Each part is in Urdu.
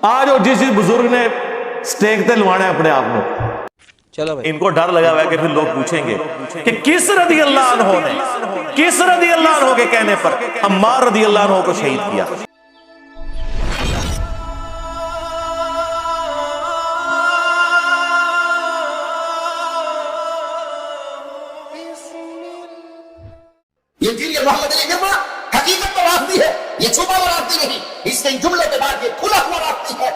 آج اور جس بزرگ نے سٹیک تے لوانا ہے اپنے آپ کو، چلو بھائی، ان کو ڈر لگا ہوا ہے کہ پھر لوگ پوچھیں گے کہ کس رضی اللہ عنہ نے، کس رضی اللہ عنہ کے کہنے پر عمار رضی اللہ عنہ کو شہید کیا۔ یہ دین یہ محمد علی گرما حقیقت تو راستی ہے، یہ چھپا ہوا راستی نہیں، اس کے جملے کے بعد یہ کھلا ہوا راستی ہے۔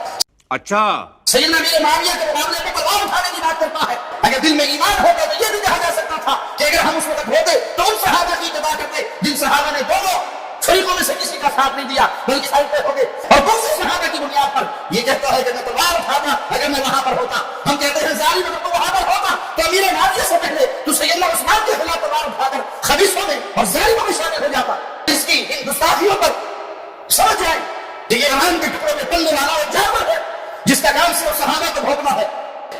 اچھا سیدنا میرے معاویہ کے مقابلے میں تلوار اٹھانے کی بات کرتا ہے، اگر دل میں ایمان ہوتا تو یہ بھی کہا جا سکتا تھا کہ اگر ہم اس وقت ہوتے تو ان صحابہ کی اتباع کرتے جن صحابہ نے دونوں فریقوں میں سے کسی کا ساتھ نہیں دیا بلکہ سائڈ پہ ہو گئے، اور دوسرے صحابہ کی بنیاد پر یہ کہتا ہے کہ میں تلوار اٹھاتا اگر میں وہاں پر ہوتا۔ ہم کہتے ہیں ظالم اگر تو وہاں پر ہوتا تو امیر معاویہ سے پہلے تو سیدنا عثمان کے خلاف تلوار اٹھا کر خبیثوں میں اور ظالموں میں شامل ہو جاتا۔ اس کی ان گستاخیوں پر سمجھ جائیں کہ یہ ایمان کے ٹکڑوں میں پلنے والا ایک جانور ہے جس کا کام صرف صحابہ کو بھونکنا ہے۔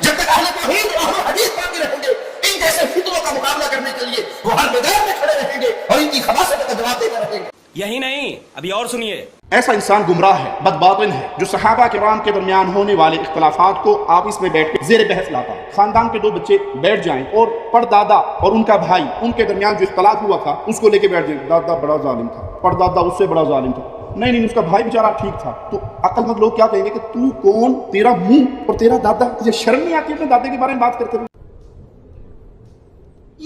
جب تک اہل توحید اور اہل حدیث باقی رہیں گے ان جیسے فتنوں کا مقابلہ کرنے کے لیے وہ ہر میدان میں کھڑے رہیں گے اور ان کی خباثت کا جواب دیتے رہیں گے۔ یہی نہیں، ابھی اور سنیے۔ ایسا انسان گمراہ ہے، بدباطن ہے، جو صحابہ کرام کے درمیان ہونے والے اختلافات کو آپس میں بیٹھ کے زیر بحث لاتا ہے۔ خاندان کے دو بچے بیٹھ جائیں اور پردادا اور ان کا بھائی، ان کے درمیان جو اختلاف ہوا تھا اس کو لے کے بیٹھ جائیں، دادا بڑا ظالم تھا، پردادا اس سے بڑا ظالم تھا، نہیں اس کا بھائی بیچارہ ٹھیک تھا، تو عقل مند لوگ کیا کہیں گے کہ تو کون، تیرا منہ اور تیرا دادا، تجھے شرم نہیں آتی اپنے دادے کے بارے میں بات کرتے ہوئے؟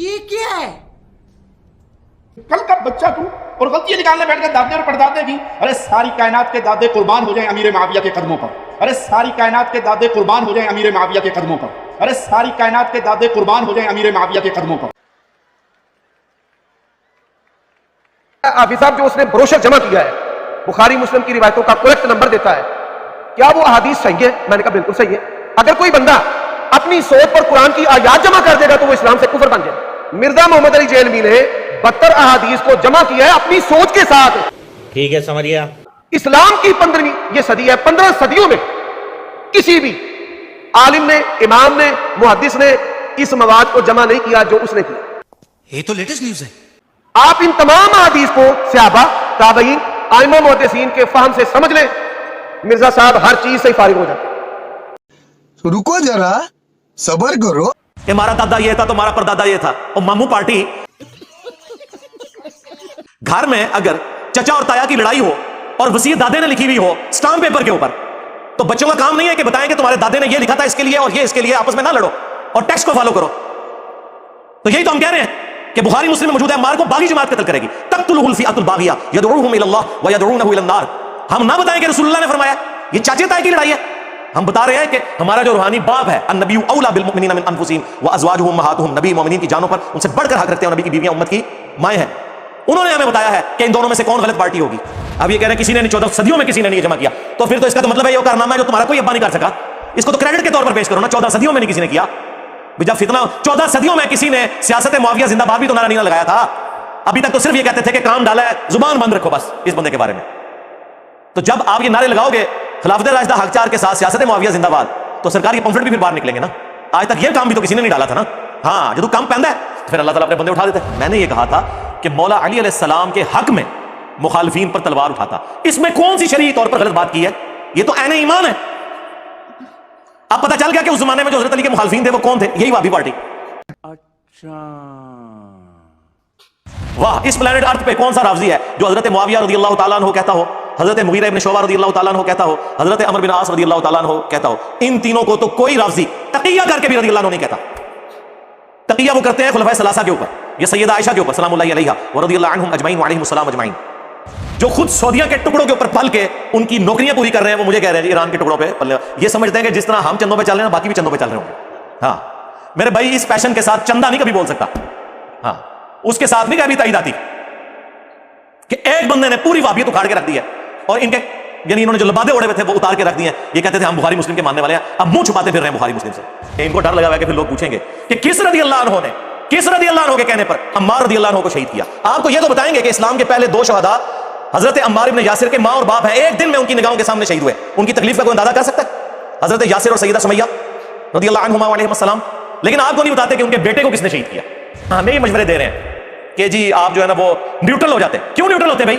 یہ کیا ہے؟ کل کا بچہ تو اور غلطیاں نکالنے بیٹھ گئے دادے اور پردادے کی۔ ارے ساری کائنات کے دادے قربان ہو جائیں امیر معاویہ کے قدموں پر، ارے ساری کائنات کے دادے قربان ہو جائیں امیر معاویہ کے قدموں پر، ارے ساری کائنات کے دادے قربان ہو جائیں امیر معاویہ کے قدموں پر۔ حافظ صاحب جو اس نے بروشر جمع کیا ہے بخاری مسلم کی روایتوں کا کریکٹ نمبر دیتا ہے، کیا وہ احادیث صحیح ہے؟ میں نے کہا بالکل صحیح ہے۔ اگر کوئی بندہ اپنی سوچ پر قرآن کی آیات جمع کر دے گا تو وہ اسلام سے کفر بن جائے۔ مرزا محمد علی جیلوی نے 72 احادیث کو جمع کیا ہے اپنی سوچ کے ساتھ۔ ٹھیک ہے، سمجھ گیا۔ اسلام کی 15ویں یہ صدی ہے، 15 صدیوں میں کسی بھی عالم نے، امام نے، محدث نے اس مواد کو جمع نہیں کیا جو اس نے کیا۔ یہ تو لیٹسٹ نیوز ہے۔ آپ ان تمام احادیث کو صحابہ، تابعین، ائمہ محدثین کے فہم سے سمجھ لیں، مرزا صاحب ہر چیز سے فارغ ہو جاتے۔ رکو ذرا، صبر کرو۔ کہ ہمارا دادا یہ تھا تو ہمارا پردادا یہ تھا، اور ماموں پارٹی گھر میں اگر چچا اور تایا کی لڑائی ہو اور وصیت دادے نے لکھی ہوئی ہو سٹامپ پیپر کے اوپر، تو بچوں کا کام نہیں ہے کہ بتائیں کہ تمہارے دادے نے یہ لکھا تھا اس کے لیے اور یہ اس کے لیے، آپس میں نہ لڑو اور ٹیکسٹ کو فالو کرو۔ تو یہی تو ہم کہہ رہے ہیں کہ بخاری مسلم میں موجود ہے عمار کو باغی جماعت قتل کرے گی، تقتلہ الفئۃ الباغیہ یدعوہم الی اللہ ویدعونہ الی النار۔ ہم نہ بتائیں کہ رسول اللہ نے فرمایا، یہ چاچے تائے کی لڑائی ہے۔ ہم بتا رہے ہیں کہ ہمارا جو روحانی باپ ہے، النبی اولی بالمؤمنین من انفسہم وازواجہ امہاتہم، نبی مومنین کی جانوں پر ان سے بڑھ کر حق رکھتے ہیں، اور نبی کی بیویاں امت کی مائیں ہیں۔ انہوں نے ہمیں بتایا ہے کہ ان دونوں میں سے کون غلط پارٹی ہوگی۔ اب یہ کہہ رہے ہیں کسی نے 14 صدیوں میں کسی نے نہیں جمع کیا، تو پھر تو اس کا تو مطلب ہے یہ کارنامہ ہے جو تمہارا کوئی ابا نہیں کر سکا، اس کو تو کریڈٹ کے طور پر پیش کرو نا، 14 صدیوں میں نہیں کسی نے کیا۔ جب فتنہ 14 صدیوں میں کسی نے سیاست معاویہ زندہ باد بھی تو نعرہ نہیں لگایا تھا، ابھی تک تو صرف یہ کہتے تھے کہ کام ڈالا ہے، زبان بند رکھو بس اس بندے کے بارے میں۔ تو جب آپ یہ نعرے لگاؤ گے خلافت راشدہ حق چار کے ساتھ سیاست معاویہ زندہ باد، تو سرکار کے پمفلٹ بھی پھر باہر نکلیں گے نا۔ آج تک یہ کام بھی تو کسی نے نہیں ڈالا تھا نا۔ ہاں جب کام پہنتا ہے تو پھر اللہ تعالیٰ اپنے بندے اٹھا دیتے ہیں۔ میں نے یہ کہا تھا کہ مولا علی علیہ السلام کے حق میں مخالفین پر تلوار اٹھاتا، اس میں کون سی شرعی طور پر غلط بات کی ہے؟ یہ تو عین ایمان ہے۔ اب پتہ چل گیا کہ اس زمانے میں جو حضرت علی کے مخالفین تھے وہ کون تھے، یہی وہابی پارٹی۔ اچھا، واہ، اس پلانٹ ارتھ پہ کون سا رافضی ہے جو حضرت معاویہ رضی اللہ تعالیٰ عنہ کہتا ہو، حضرت مغیرہ ابن شعبہ رضی اللہ تعالیٰ عنہ کہتا ہو، حضرت عمر بن عاص رضی اللہ تعالیٰ عنہ کہتا ہو؟ ان تینوں کو تو کوئی رافضی تقیہ کر کے بھی رضی اللہ عنہ نہیں کہتا۔ تقیہ وہ کرتے ہیں خلفائے ثلاثہ کے اوپر یا سیدہ عائشہ کے اوپر سلام اللہ علیہا ورضی اللہ عنہم اجمعین وعلیہم السلام اجمعین، جو خود سعودیہ کے ٹکڑوں کے اوپر پل کے ان کی نوکریاں پوری کر رہے ہیں۔ وہ مجھے کہہ رہے ہیں ایران کے ٹکڑوں پہ پل، یہ سمجھتے ہیں کہ جس طرح ہم چندوں پہ چل رہے ہیں باقی بھی چندوں پہ چل رہے ہوں گے۔ ہاں میرے بھائی، اس پیشن کے ساتھ چندہ نہیں کبھی بول سکتا، ہاں اس کے ساتھ نہیں کبھی تائید آتی کہ ایک بندے نے پوری وہابیت اکھاڑ کے رکھ دی ہے، اور ان کے یعنی انہوں نے جو لبادے اوڑے ہوئے تھے وہ اتار کے رکھ دیے ہیں۔ یہ کہتے تھے ہم بخاری مسلم کے ماننے والے ہیں، اب منہ چھپاتے پھر رہے ہیں بخاری مسلم سے۔ ان کو ڈر لگا ہوا ہے کہ پھر لوگ پوچھیں گے کہ کس رضی اللہ عنہ نے، کس رضی اللہ عنہ کے کہنے پر عمار رضی اللہ عنہ کو شہید کیا۔ آپ کو یہ تو بتائیں گے کہ اسلام کے پہلے 2 شہداء حضرت عمار ابن یاسر کے ماں اور باپ ہیں، ایک دن میں ان کی نگاہوں کے سامنے شہید ہوئے، ان کی تکلیف کا کوئی اندازہ کر سکتا ہے؟ حضرت یاسر اور سیدہ سمیہ رضی اللہ عنہما وعلیہم السلام۔ لیکن آپ کو نہیں بتاتے کہ ان کے بیٹے کو کس نے شہید کیا۔ ہمیں یہ مشورے دے رہے ہیں کہ جی آپ جو ہے نا وہ نیوٹرل ہو جاتے۔ کیوں نیوٹرل ہوتے بھائی؟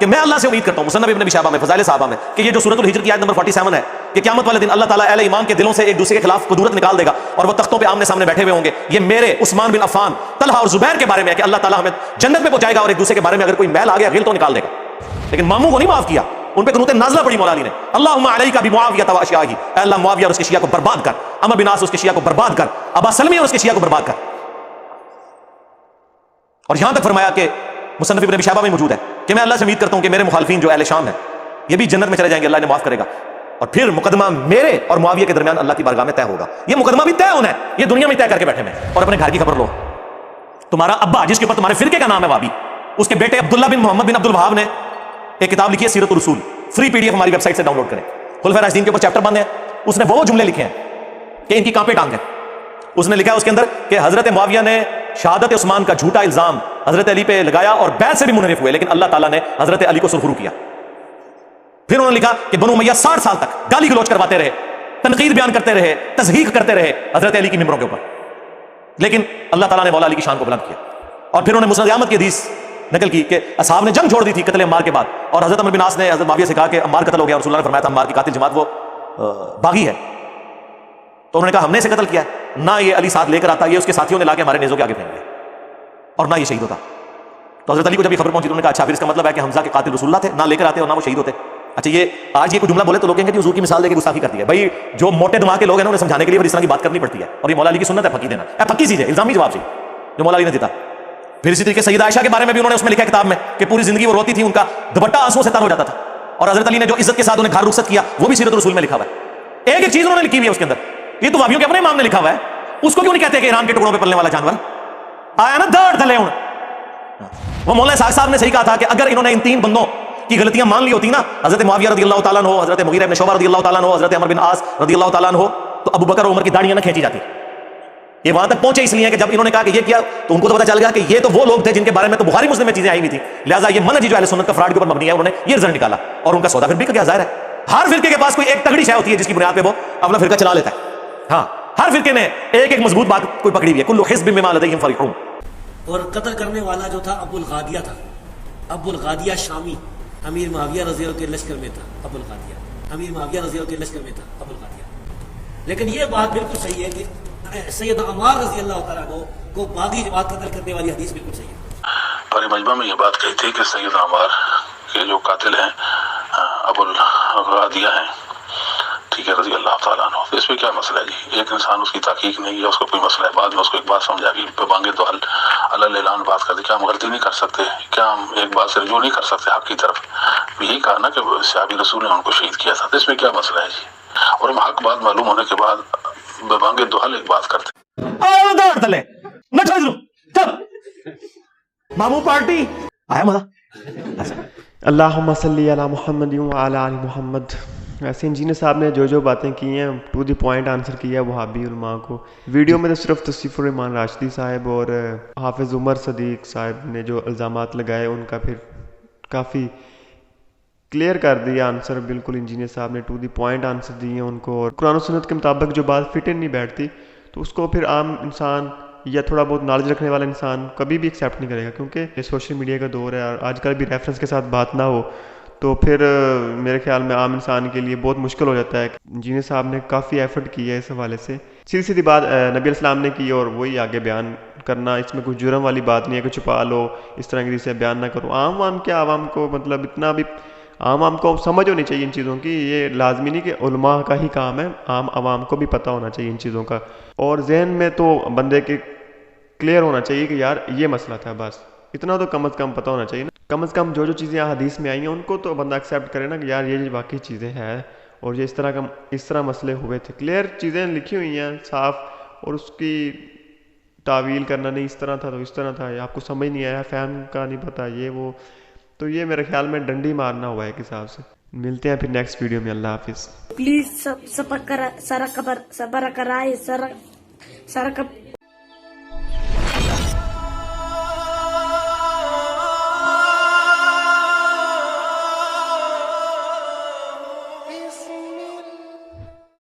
کہ میں اللہ سے امید کرتا ہوں مصنف ابن ابی شیبہ میں فضائل صحابہ میں کہ یہ جو سورۃ الحجر کی آیت نمبر 47 ہے کہ قیامت والے دن اللہ تعالیٰ اہل ایمان کے دلوں سے ایک دوسرے کے خلاف قدورت نکال دے گا اور وہ تختوں پہ آمنے سامنے بیٹھے ہوئے ہوں گے. یہ میرے عثمان بن عفان طلحہ اور زبیر کے بارے میں ہے کہ اللہ تعالیٰ ہمیں جنت میں پہنچائے گا اور ایک دوسرے کے بارے میں اگر کوئی میل آ گیا غل تو نکال دے گا. لیکن ماموں کو نہیں معاف کیا, ان پہ قنوت نازلہ پڑی مولا علی نے, اللہم علیک بمعاویہ و اشیاءہ, اے اللہ معاویہ اور اس کے شیعہ کو برباد کر, عمرو بن عاص اس کے شیعہ کو برباد کر, ابا سلمی اور اس کے شیعہ کو برباد کر. اور یہاں تک فرمایا کہ مصنف ابن ابی شیبہ میں موجود ہے کہ میں اللہ سے امید کرتا ہوں کہ میرے مخالفین جو اہل شام ہیں یہ بھی جنت میں چلے جائیں گے, اللہ نے معاف کرے گا, اور پھر مقدمہ میرے اور معاویہ کے درمیان اللہ کی بارگاہ میں طے ہوگا. یہ مقدمہ بھی طے ہونا ہے, یہ دنیا میں طے کر کے بیٹھے ہیں. اور اپنے گھر کی خبر لو, تمہارا ابا جس کے اوپر تمہارے فرقے کا نام ہے وہابی, اس کے بیٹے عبداللہ بن محمد بن عبد الوہاب نے ایک کتاب لکھی ہے سیرت الرسول, فری پی ڈی ایف ہماری ویب سائٹ سے ڈاؤن لوڈ کریں. خلفائے راشدین کے اوپر چیپٹر بند ہے, اس نے وہ جملے لکھے ہیں کہ ان کی کانپیں ٹانگ ہے. اس نے لکھا ہے اس کے اندر کہ حضرت معاویہ نے شہادت عثمان کا جھوٹا الزام حضرت علی پہ لگایا اور بیعت سے بھی منحرف ہوئے, لیکن اللہ تعالیٰ نے حضرت علی کو سرخرو کیا. پھر انہوں نے لکھا کہ بنو امیہ 60 سال تک گالی گلوچ کرواتے رہے, تنقید بیان کرتے رہے, تضحیق کرتے رہے حضرت علی کی ممبروں کے اوپر, لیکن اللہ تعالیٰ نے مولا علی کی شان کو بلند کیا. اور پھر انہوں نے مسند احمد کی حدیث نقل کی کہ اصحاب نے جنگ چھوڑ دی تھی قتل عمار کے بعد, اور حضرت عمرو بن عاص نے حضرت معاویہ سے کہا کہ عمار قتل ہو گیا, اور رسول اللہ نے فرمایا تھا عمار کی قاتل جماعت وہ باغی ہے. تو انہوں نے کہا ہم نے اسے قتل کیا ہے, نہ یہ علی ساتھ لے کر آتا, یہ اس کے ساتھیوں نے لا کے ہمارے نیزوں کے آگے پھینک دیا, اور نہ یہ شہید ہوتا. تو حضرت علی کو جب یہ خبر پہنچی تو انہوں نے کہا اچھا پھر اس کا مطلب ہے کہ حمزہ کے قاتل رسول اللہ تھے, نہ لے کر آتے اور نہ وہ شہید ہوتے. اچھا یہ آج یہ کوئی جملہ بولے تو لوگ کہیں گے کہ حضور کی مثال دے کے گستاخی کر دی ہے. بھائی جو موٹے دماغ کے لوگ ہیں انہیں سمجھانے کے لیے پھر اس طرح کی بات کرنی پڑتی ہے, اور یہ مولا علی کی سنت ہے پکی دینا, پکی چیز ہے, الزامی جواب چاہیے جو مولا علی نے دیتا. پھر اسی طریقے سیدہ عائشہ کے بارے میں بھی انہوں نے اس میں لکھا کتاب میں کہ پوری زندگی وہ روتی تھی, ان کا دوپٹہ آنسوؤں سے تر ہو جاتا تھا, اور حضرت علی نے جو عزت کے ساتھ انہیں گھر رخصت کیا وہ بھی سیرت الرسول میں لکھا ہوا ہے. ایک ایک چیز انہوں نے لکھی ہوئی ہے اس کے اندر. یہ تو وہابیوں کے اپنے امام نے لکھا ہوا ہے, اس کو کیوں نہیں کہتے کہ ایران کے ٹکڑوں پہ پلنے والا جانور آیا نا دڑ تھلے ہوں. وہ مولانا اسحاق صاحب نے صحیح کہا تھا کہ اگر انہوں نے ان 3 بندوں کی غلطیاں مان لی ہوتی نا, حضرت معاویہ رضی اللہ تعالیٰ عنہ, حضرت مغیرہ بن شعبہ رضی اللہ تعالیٰ عنہ, حضرت عمرو بن عاص رضی اللہ تعالیٰ عنہ, تو ابو بکر اور عمر کی داڑیاں نہ کھینچی جاتی. یہ وہاں تک پہنچے اس لیے کہ جب انہوں نے کہا کہ یہ کیا, تو ان کو تو پتہ چل گیا کہ یہ تو وہ لوگ تھے جن کے بارے میں تو بخاری مسلم میں چیزیں آئی ہوئی تھی, لہٰذا یہ منہج جو اہل سنت کا فراڈ کے اوپر مبنی ہے, انہوں نے یہ رزلٹ نکالا, اور ان کا سودا پھر بک گیا. ظاہر ہے ہر فرقے کے پاس کوئی ایک تگڑی شے ہوتی ہے جس کی بنیاد پہ وہ اپنا فرقہ چلا لیتا ہے. ہاں ہر فرقے نے ایک ایک مضبوط بات کوئی پکڑی ہوئی ہے, کل حزب بما لدیہم فرحون. اور قتل کرنے والا جو تھا ابو الغادیہ تھا, ابو الغادیہ شامی, امیر معاویہ رضی اللہ کے لشکر میں تھا ابو الغادیہ, امیر معاویہ رضی اللہ کے لشکر میں تھا ابو الغادیہ. لیکن یہ بات بالکل صحیح ہے کہ سید عمار رضی اللہ تعالیٰ کو باغی جماعت قتل کرنے والی حدیث بالکل صحیح ہے. پارے مجمع میں یہ بات کہی تھی کہ سید عمار کے جو قاتل ہیں ابو الغادیہ ہیں, ٹھیک ہے, رضی اللہ تعالیٰ عنہ. اس پہ کیا مسئلہ ہے جی؟ ایک انسان اس کی تحقیق نہیں ہے, اس کو کوئی مسئلہ ہے, بعد میں اس کو ایک بات سمجھا کہ بانگے تو اللہ اعلان بات کر دی, کیا ہم غلطی نہیں کر سکتے, کیا ہم ایک بات سے رجوع نہیں کر سکتے حق کی طرف؟ یہی کہا نا کہ صحابی رسول نے ان کو شہید کیا تھا, تو اس میں کیا مسئلہ ہے جی؟ اور ہم حق بات معلوم ہونے کے بعد بانگے دوحل ایک بات کرتے. ماموں پارٹی آیا مزہ. اللہم صلی علی محمد وعلی آل محمد. ایسے انجینئر صاحب نے جو باتیں کی ہیں ٹو دی پوائنٹ آنسر کیا ہے وہابی علماء کو. ویڈیو میں تو صرف توصیف الرحمان راشدی صاحب اور حافظ عمر صدیق صاحب نے جو الزامات لگائے ان کا پھر کافی کلیئر کر دیا آنسر. بالکل انجینئر صاحب نے ٹو دی پوائنٹ آنسر دیے ان کو, اور قرآن و سنت کے مطابق جو بات فٹ ان نہیں بیٹھتی تو اس کو پھر عام انسان یا تھوڑا بہت نالج رکھنے والا انسان کبھی بھی ایکسیپٹ نہیں کرے گا, کیونکہ یہ سوشل میڈیا کا دور ہے, اور آج کل بھی ریفرنس کے ساتھ بات نہ ہو تو پھر میرے خیال میں عام انسان کے لیے بہت مشکل ہو جاتا ہے. انجینئر صاحب نے کافی ایفرٹ کیا ہے اس حوالے سے. سیدھی بات نبی علیہ السلام نے کی اور وہی آگے بیان کرنا, اس میں کوئی جرم والی بات نہیں ہے کہ چھپا لو, اس طرح کی سے بیان نہ کرو. عام کیا, عوام کو مطلب اتنا بھی عام کو سمجھ ہونی چاہیے ان چیزوں کی. یہ لازمی نہیں کہ علماء کا ہی کام ہے, عوام کو بھی پتہ ہونا چاہیے ان چیزوں کا, اور ذہن میں تو بندے کے کلیئر ہونا چاہیے کہ یار یہ مسئلہ تھا, بس اتنا تو کم از کم پتہ ہونا چاہیے نا. کم از کم جو چیزیں حدیث میں آئی ہیں ان کو تو بندہ ایکسیپٹ کرے نا کہ یار یہ واقعی چیزیں ہیں, اور یہ اس طرح مسئلے ہوئے تھے. کلیئر چیزیں لکھی ہوئی ہیں صاف, اور اس کی تعویل کرنا نہیں اس طرح تھا تو اس طرح تھا, یہ آپ کو سمجھ نہیں آیا, فہم کا نہیں پتہ یہ وہ, تو یہ میرے خیال میں ڈنڈی مارنا ہوا ہے ایک حساب سے. ملتے ہیں پھر نیکسٹ ویڈیو میں. اللہ حافظ. پلیز سبر کرائے سارا